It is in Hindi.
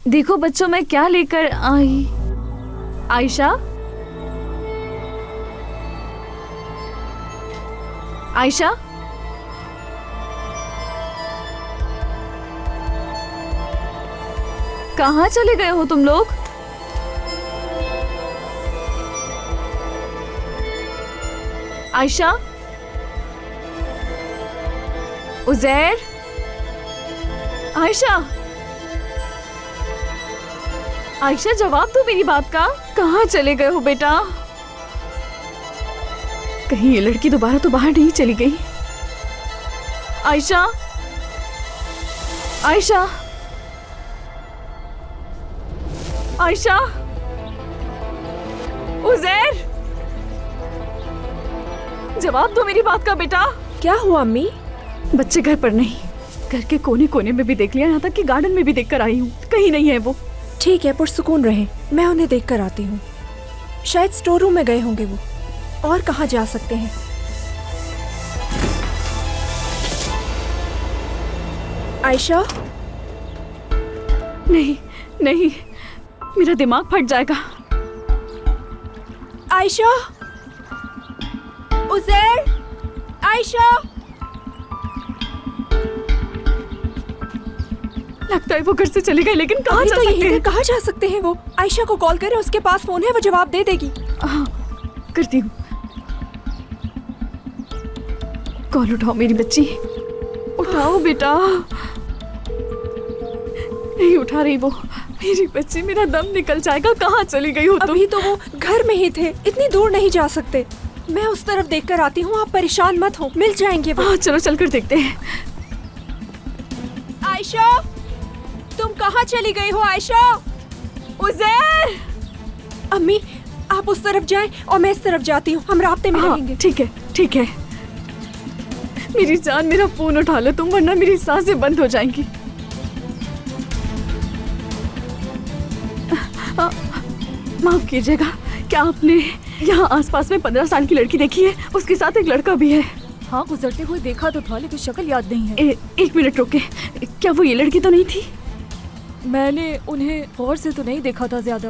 देखो बच्चों, मैं क्या लेकर आई। आयशा, आयशा, कहाँ चले गए हो तुम लोग? आयशा, उज़ैर, आयशा, आयशा जवाब दो मेरी बात का। कहाँ चले गए हो बेटा? कहीं ये लड़की दोबारा तो बाहर नहीं चली गई? आयशा, आयशा, आयशा, उज़ैर, जवाब दो मेरी बात का बेटा। क्या हुआ अम्मी? बच्चे घर पर नहीं, घर के कोने कोने में भी देख लिया, यहाँ तक कि गार्डन में भी देख कर आई हूँ, कहीं नहीं है वो। ठीक है, पुरसुकून रहे, मैं उन्हें देख कर आती हूँ। शायद स्टोर रूम में गए होंगे वो, और कहाँ जा सकते हैं। आयशा? नहीं नहीं, मेरा दिमाग फट जाएगा। आयशा? उज़ैर? आयशा? लगता है वो घर से चले गए, लेकिन कहाँ जा तो सकते यहीं हैं? कहाँ जा सकते हैं वो? आयशा को कॉल करें, उसके पास फोन है, वो जवाब दे देगी। हाँ, करती हूँ। कॉल उठाओ मेरी बच्ची, उठाओ बेटा। नहीं उठा रही वो। मेरी बच्ची, मेरा दम निकल जाएगा। कहाँ चली गई हो तुम? अभी तो वो घर में ही थे, इतनी दूर नहीं जा सकते। मैं उस तरफ देख कर आती हूँ, आप परेशान मत हो, मिल जाएंगे वो। हाँ चलो, चल कर देखते हैं। आयशा, तुम कहाँ चली गई हो? आयशा? उज़ैर! अम्मी, आप उस तरफ जाएं और मैं इस तरफ जाती हूँ, हम रास्ते में रहेंगे। ठीक है, ठीक है। मेरी जान, मेरा फोन उठा लो तुम, वरना मेरी सांसें बंद हो जाएंगी। माफ कीजिएगा, क्या आपने यहाँ आसपास में 15 साल की लड़की देखी है? उसके साथ एक लड़का भी है। हाँ, गुजरते हुए देखा तो था, लेकिन शक्ल याद नहीं है। एक मिनट रुके, क्या वो ये लड़की तो नहीं थी? मैंने उन्हें गौर से तो नहीं देखा था ज्यादा।